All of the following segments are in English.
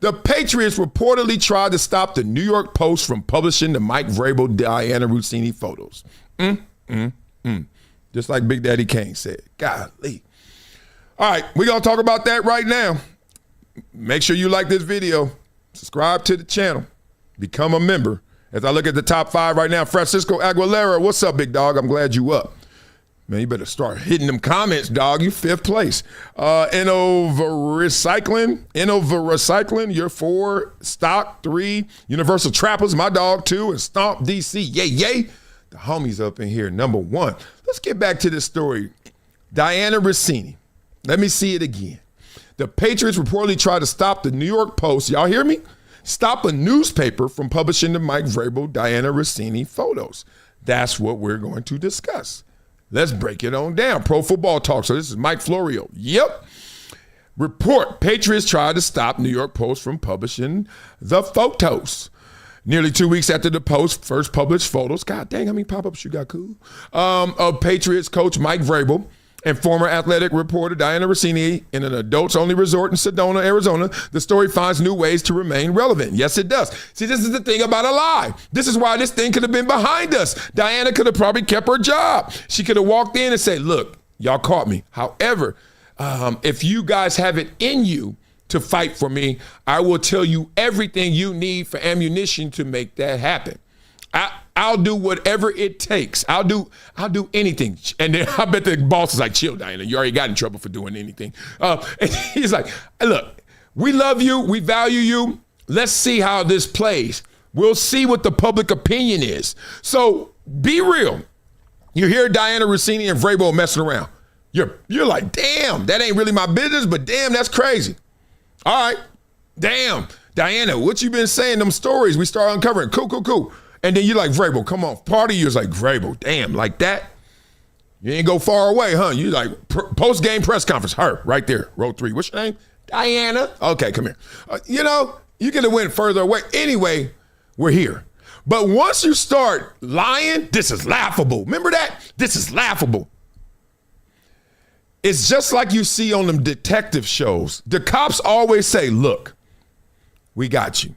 The Patriots reportedly tried to stop the New York Post from publishing the Mike Vrabel, Diana Russini photos. Just like Big Daddy Kane said. Golly. All right, we're going to talk about that right now. Make sure you like this video. Subscribe to the channel. Become a member. As I look at the top 5 right now, Francisco Aguilera, what's up, big dog? I'm glad you up. Man, you better start hitting them comments, dog. You 5th place. Recycling, you're 4. Stock, 3. Universal Trappers, my dog, 2. And Stomp DC, yay. The homies up in here, number 1. Let's get back to this story. Diana Russini. Let me see it again. The Patriots reportedly tried to stop the New York Post. Y'all hear me? Stop a newspaper from publishing the Mike Vrabel, Diana Russini photos. That's what we're going to discuss. Let's break it on down. Pro Football Talk. So this is Mike Florio. Yep. Report, Patriots tried to stop New York Post from publishing the photos. Nearly 2 weeks after the Post first published photos, God dang, how many pop-ups you got, cool, of Patriots coach Mike Vrabel and former athletic reporter Diana Russini in an adults-only resort in Sedona, Arizona, the story finds new ways to remain relevant. Yes, it does. See, this is the thing about a lie. This is why this thing could have been behind us. Diana could have probably kept her job. She could have walked in and said, look, y'all caught me. However, if you guys have it in you to fight for me, I will tell you everything you need for ammunition to make that happen. I'll do whatever it takes. I'll do anything. And then I bet the boss is like, chill, Diana. You already got in trouble for doing anything. And he's like, look, we love you. We value you. Let's see how this plays. We'll see what the public opinion is. So be real. You hear Diana Russini and Vrabel messing around. You're like, damn, that ain't really my business, but damn, that's crazy. All right. Damn. Diana, what you been saying, them stories we start uncovering. Cool. And then you're like, Vrabel, come on. Part of you is like, Vrabel, damn, like that? You ain't go far away, huh? You like post-game press conference. Her, right there, row 3. What's your name? Diana. Okay, come here. You could have went further away. Anyway, we're here. But once you start lying, this is laughable. Remember that? This is laughable. It's just like you see on them detective shows. The cops always say, look, we got you.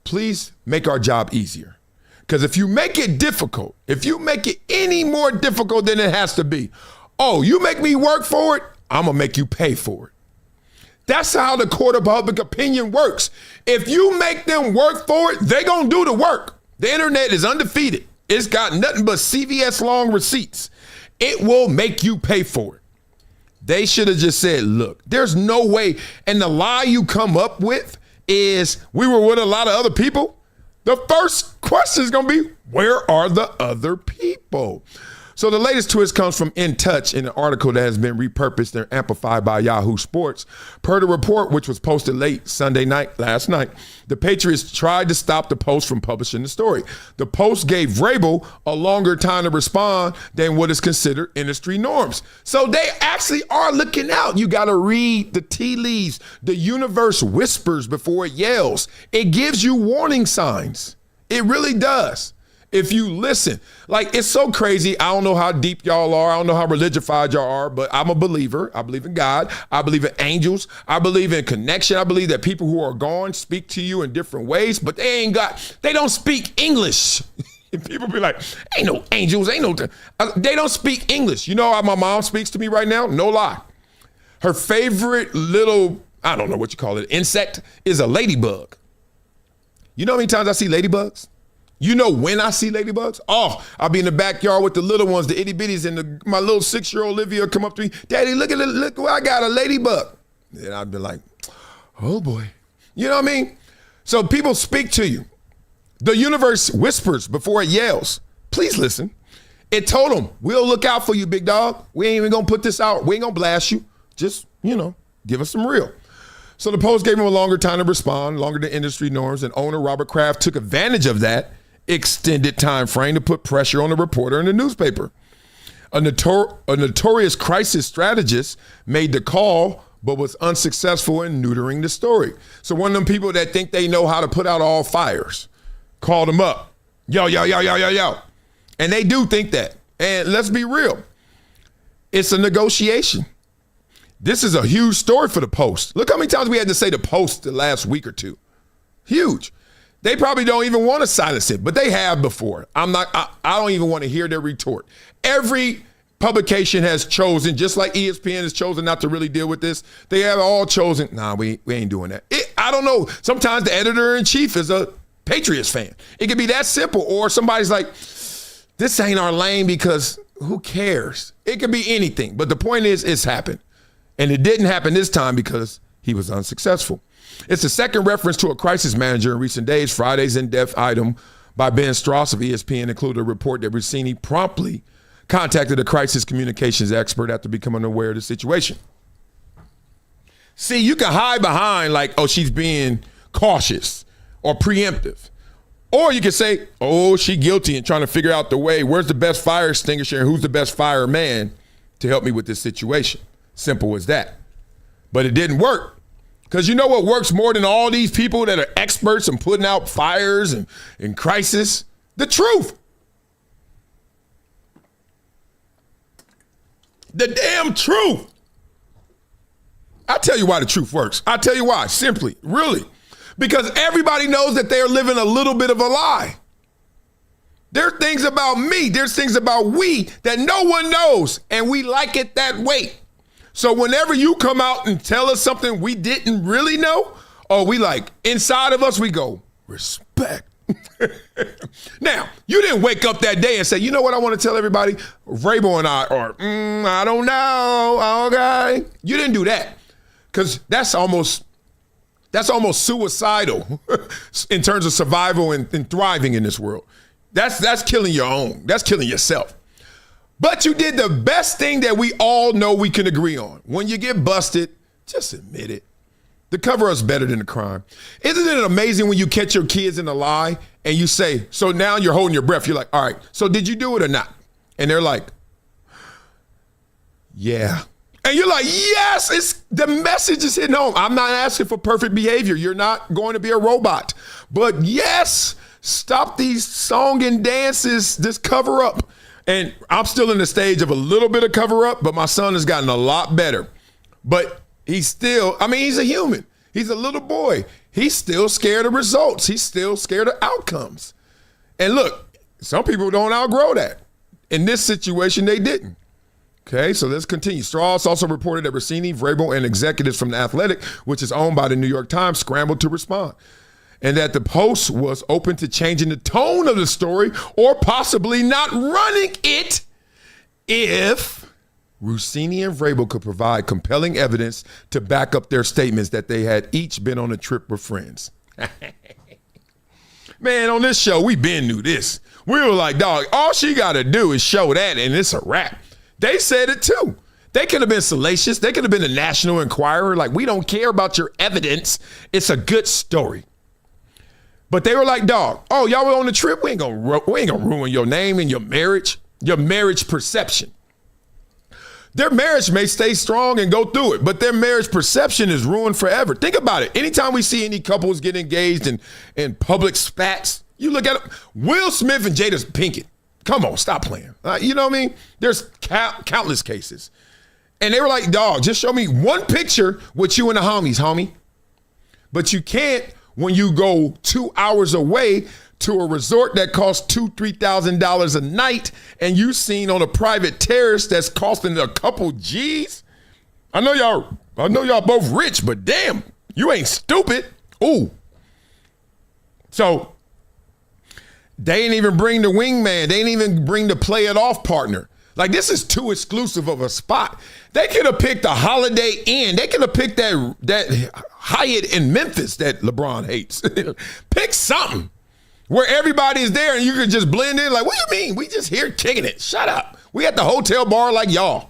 Please make our job easier. Because if you make it difficult, if you make it any more difficult than it has to be, oh, you make me work for it, I'm going to make you pay for it. That's how the court of public opinion works. If you make them work for it, they're going to do the work. The internet is undefeated. It's got nothing but CVS long receipts. It will make you pay for it. They should have just said, look, there's no way. And the lie you come up with is we were with a lot of other people. The first question is going to be, where are the other people? So the latest twist comes from In Touch in an article that has been repurposed and amplified by Yahoo Sports. Per the report, which was posted late Sunday night, last night, the Patriots tried to stop the Post from publishing the story. The Post gave Vrabel a longer time to respond than what is considered industry norms. So they actually are looking out. You got to read the tea leaves. The universe whispers before it yells. It gives you warning signs. It really does. If you listen, like, it's so crazy. I don't know how deep y'all are. I don't know how religified y'all are, but I'm a believer. I believe in God. I believe in angels. I believe in connection. I believe that people who are gone speak to you in different ways, but they don't speak English. People be like, ain't no angels, they don't speak English. You know how my mom speaks to me right now? No lie. Her favorite little, I don't know what you call it, insect is a ladybug. You know how many times I see ladybugs? You know when I see ladybugs? Oh, I'll be in the backyard with the little ones, the itty bitties, and my little 6-year-old Olivia come up to me, Daddy, look what I got, a ladybug. And I'd be like, oh boy. You know what I mean? So people speak to you. The universe whispers before it yells. Please listen. It told them, we'll look out for you, big dog. We ain't even gonna put this out. We ain't gonna blast you. Just, give us some real. So the Post gave him a longer time to respond, longer than industry norms, and owner Robert Kraft took advantage of that extended time frame to put pressure on the reporter in the newspaper. A notorious crisis strategist made the call, but was unsuccessful in neutering the story. So one of them people that think they know how to put out all fires called him up. Yo. And they do think that. And let's be real. It's a negotiation. This is a huge story for the Post. Look how many times we had to say the Post the last week or two. Huge. They probably don't even want to silence it, but they have before. I don't even want to hear their retort. Every publication has chosen, just like ESPN has chosen not to really deal with this. They have all chosen, nah, we ain't doing that. I don't know. Sometimes the editor-in-chief is a Patriots fan. It could be that simple. Or somebody's like, this ain't our lane because who cares? It could be anything. But the point is, it's happened. And it didn't happen this time because he was unsuccessful. It's the second reference to a crisis manager in recent days. Friday's in-depth item by Ben Strauss of ESPN included a report that Russini promptly contacted a crisis communications expert after becoming aware of the situation. See, you can hide behind like, oh, she's being cautious or preemptive. Or you can say, oh, she's guilty and trying to figure out the way, where's the best fire extinguisher and who's the best fireman to help me with this situation. Simple as that. But it didn't work. Because you know what works more than all these people that are experts in putting out fires and crisis? The truth. The damn truth. I'll tell you why the truth works. I'll tell you why, simply, really. Because everybody knows that they're living a little bit of a lie. There are things about me, there's things about we that no one knows, and we like it that way. So whenever you come out and tell us something we didn't really know, or we like, inside of us, we go, respect. Now, you didn't wake up that day and say, you know what I want to tell everybody? Vrabel and I, or I don't know, okay. You didn't do that, because that's almost suicidal in terms of survival and thriving in this world. That's killing your own. That's killing yourself. But you did the best thing that we all know we can agree on. When you get busted, just admit it. The cover-up's better than the crime. Isn't it amazing when you catch your kids in a lie and you say, so now you're holding your breath. You're like, all right, so did you do it or not? And they're like, yeah. And you're like, yes, the message is hitting home. I'm not asking for perfect behavior. You're not going to be a robot. But yes, stop these song and dances, this cover-up. And I'm still in the stage of a little bit of cover-up, but my son has gotten a lot better. But he's still, he's a human. He's a little boy. He's still scared of results. He's still scared of outcomes. And look, some people don't outgrow that. In this situation, they didn't. Okay, so let's continue. Strauss also reported that Russini, Vrabel, and executives from The Athletic, which is owned by the New York Times, scrambled to respond. And that the Post was open to changing the tone of the story or possibly not running it if Russini and Vrabel could provide compelling evidence to back up their statements that they had each been on a trip with friends. Man, on this show, we been knew this. We were like, dog, all she got to do is show that and it's a wrap. They said it too. They could have been salacious. They could have been a National Enquirer. Like, we don't care about your evidence. It's a good story. But they were like, dog, oh, y'all were on the trip? We ain't gonna ruin your name and your marriage perception. Their marriage may stay strong and go through it, but their marriage perception is ruined forever. Think about it. Anytime we see any couples get engaged in public spats, you look at them, Will Smith and Jada Pinkett. Come on, stop playing. You know what I mean? There's countless cases. And they were like, dog, just show me one picture with you and the homies, homie. But you can't when you go 2 hours away to a resort that costs $2,000-$3,000 a night and you seen on a private terrace that's costing a couple G's. I know y'all both rich, but damn, you ain't stupid. Ooh. So they ain't even bring the wingman. They ain't even bring the play it off partner. Like, this is too exclusive of a spot. They could have picked a Holiday Inn. They could have picked that Hyatt in Memphis that LeBron hates. Pick something where everybody's there and you could just blend in. Like, what do you mean? We just here kicking it. Shut up. We at the hotel bar like y'all.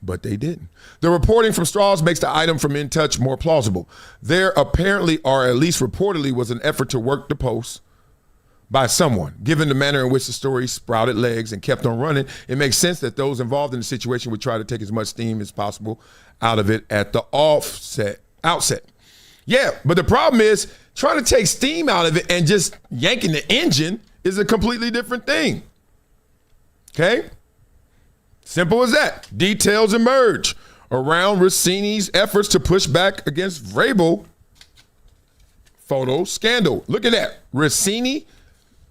But they didn't. The reporting from Strauss makes the item from In Touch more plausible. There apparently, or at least reportedly, was an effort to work the Post by someone. Given the manner in which the story sprouted legs and kept on running, it makes sense that those involved in the situation would try to take as much steam as possible out of it at the outset. Yeah, but the problem is trying to take steam out of it and just yanking the engine is a completely different thing. Okay? Simple as that. Details emerge. around Russini's efforts to push back against Vrabel photo scandal. Look at that. Russini,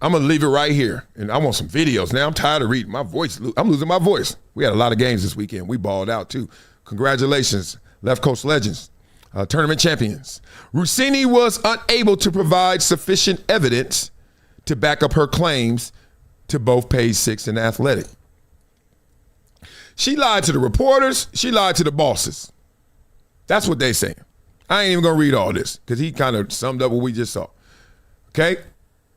I'm going to leave it right here. And I want some videos. Now I'm tired of reading. My voice, I'm losing my voice. We had a lot of games this weekend. We balled out too. Congratulations, Left Coast Legends, tournament champions. Russini was unable to provide sufficient evidence to back up her claims to both Page Six and Athletic. She lied to the reporters. She lied to the bosses. That's what they saying. I ain't even going to read all this because he kind of summed up what we just saw. Okay?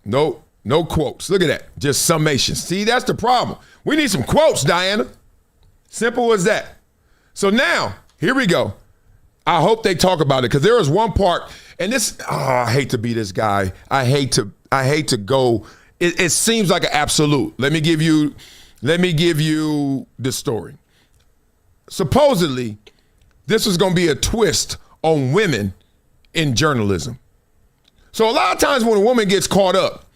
No quotes. Look at that. Just summations. See, that's the problem. We need some quotes, Diana. Simple as that. So now, here we go. I hope they talk about it because there is one part, and this, I hate to be this guy. I hate to go. It seems like an absolute. Let me give you the story. Supposedly, this was going to be a twist on women in journalism. So a lot of times when a woman gets caught up,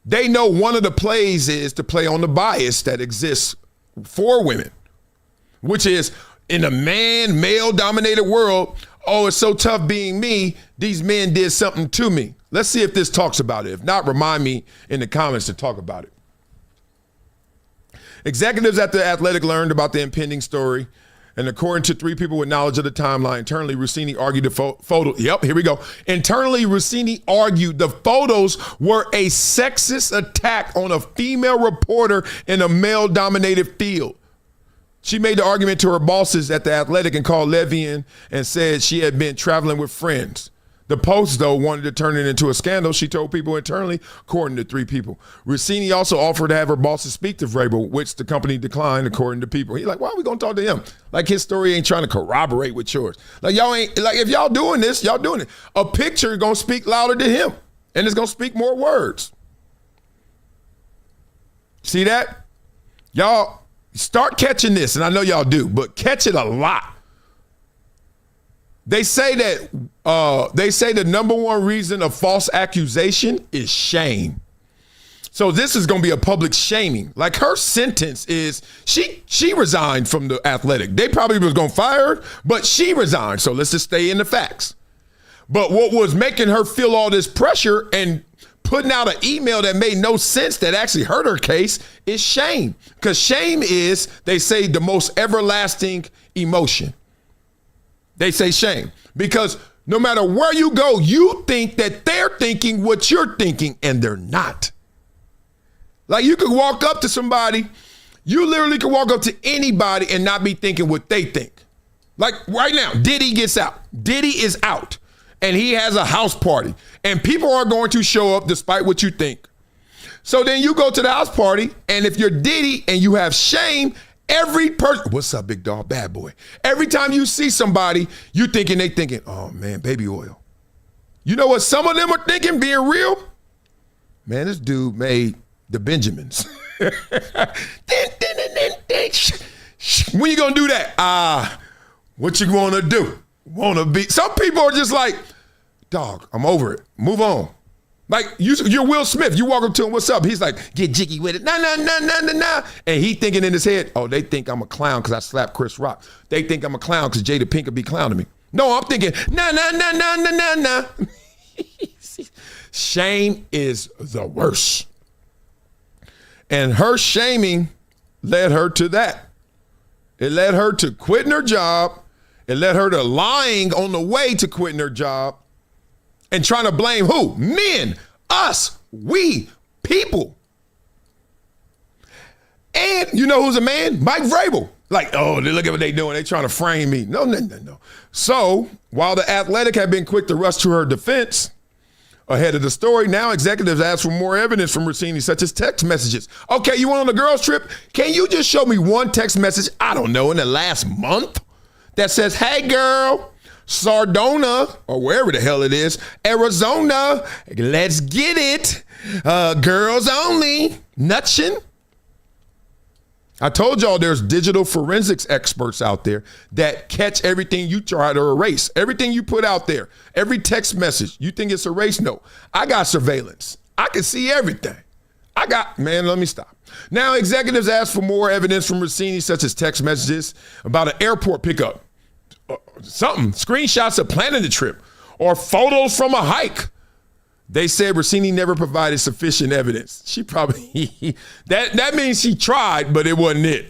they know one of the plays is to play on the bias that exists for women, which is in a male-dominated world, oh, it's so tough being me, these men did something to me. Let's see if this talks about it. If not, remind me in the comments to talk about it. Executives at the Athletic learned about the impending story, and according to three people with knowledge of the timeline, internally, Russini argued the photo. Yep, here we go. Internally, Russini argued the photos were a sexist attack on a female reporter in a male-dominated field. She made the argument to her bosses at the Athletic and called Levian and said she had been traveling with friends. The Post, though, wanted to turn it into a scandal. She told people internally, according to three people. Russini also offered to have her bosses speak to Vrabel, which the company declined, according to people. He's like, why are we going to talk to him? Like his story ain't trying to corroborate with yours. Like y'all ain't, like if y'all doing this, y'all doing it. A picture is going to speak louder than him, and it's going to speak more words. See that? Y'all start catching this, and I know y'all do, but catch it a lot. They say that the number one reason of false accusation is shame. So this is going to be a public shaming. Like her sentence is she resigned from the Athletic. They probably was going to fire her, but she resigned. So let's just stay in the facts. But what was making her feel all this pressure and putting out an email that made no sense that actually hurt her case is shame. Because shame is, they say, the most everlasting emotion. They say shame because no matter where you go, you think that they're thinking what you're thinking and they're not. Like you could walk up to somebody, you literally could walk up to anybody and not be thinking what they think. Like right now, Diddy gets out. Diddy is out and he has a house party and people are going to show up despite what you think. So then you go to the house party and if you're Diddy and you have shame, every person, what's up, big dog, bad boy? Every time you see somebody, you thinking, oh man, baby oil. You know what some of them are thinking, being real? Man, this dude made the Benjamins. When you gonna do that? What you wanna do? Wanna be? Some people are just like, dog, I'm over it. Move on. Like you're Will Smith. You walk up to him, what's up? He's like, get jiggy with it. Nah. And he thinking in his head, oh, they think I'm a clown because I slapped Chris Rock. They think I'm a clown because Jada Pinkett be clowning me. No, I'm thinking, nah. Shame is the worst. And her shaming led her to that. It led her to quitting her job. It led her to lying on the way to quitting her job. And trying to blame who? Men, us, we, people. And you know who's a man? Mike Vrabel. Like, oh, look at what they doing. They trying to frame me. No. So while the Athletic had been quick to rush to her defense ahead of the story, now executives ask for more evidence from Russini, such as text messages. Okay, you went on a girls trip? Can you just show me one text message, I don't know, in the last month that says, hey, girl, Sardona, or wherever the hell it is, Arizona, let's get it. Girls only, nutchin'. I told y'all there's digital forensics experts out there that catch everything you try to erase. Everything you put out there, every text message, you think it's erased? No, I got surveillance. I can see everything. Let me stop. Now, executives ask for more evidence from Russini, such as text messages about an airport pickup. something, screenshots of planning the trip or photos from a hike. They said Russini never provided sufficient evidence. She probably, that means she tried, but it wasn't it.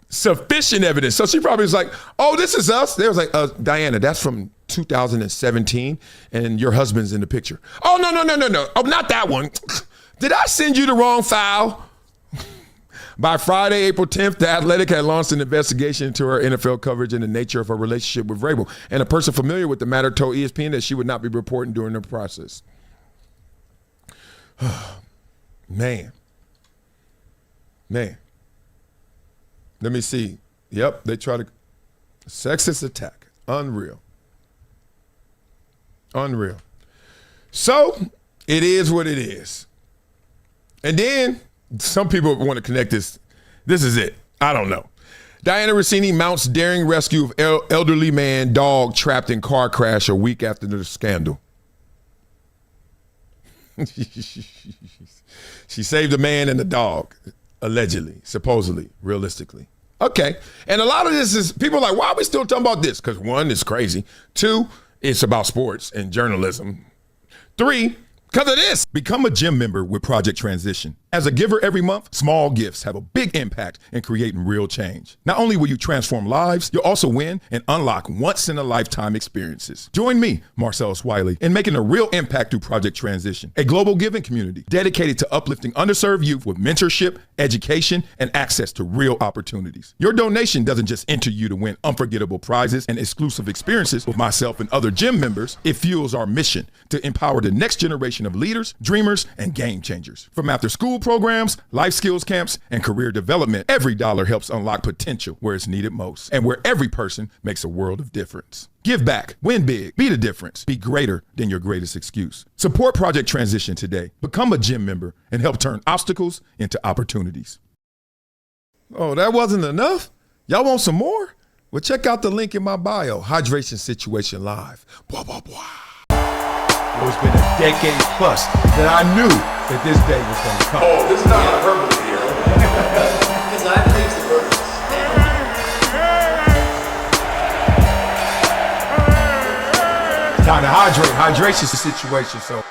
Sufficient evidence. So she probably was like, oh, this is us. They was like, Diana, that's from 2017, and your husband's in the picture. Oh, no. Oh, not that one. Did I send you the wrong file? By Friday, April 10th, The Athletic had launched an investigation into her NFL coverage and the nature of her relationship with Vrabel. And a person familiar with the matter told ESPN that she would not be reporting during the process. Man. Let me see. Yep, they try to. Sexist attack. Unreal. So, it is what it is. And then, some people want to connect this. This is it. I don't know. Diana Russini mounts daring rescue of elderly man dog trapped in car crash a week after the scandal. She saved a man and a dog, allegedly, supposedly, realistically. Okay. And a lot of this is, people are like, why are we still talking about this? Because one, it's crazy. Two, it's about sports and journalism. Three, because of this. Become a gym member with Project Transition. As a giver every month, small gifts have a big impact in creating real change. Not only will you transform lives, you'll also win and unlock once-in-a-lifetime experiences. Join me, Marcellus Wiley, in making a real impact through Project Transition, a global giving community dedicated to uplifting underserved youth with mentorship, education, and access to real opportunities. Your donation doesn't just enter you to win unforgettable prizes and exclusive experiences with myself and other gym members. It fuels our mission to empower the next generation of leaders, dreamers, and game changers. From after-school programs, life skills camps, and career development, every dollar helps unlock potential where it's needed most and where every person makes a world of difference. Give back, win big, be the difference, be greater than your greatest excuse. Support Project Transition today. Become a gym member and help turn obstacles into opportunities. Oh, that wasn't enough? Y'all want some more? Well, check out the link in my bio, Hydration Situation Live. Blah, blah, blah. It's been a decade plus that I knew that this day was going to come. Oh, this is not hyperbole here. Because I believe the verse. Time to hydrate. Hydration's the situation, so.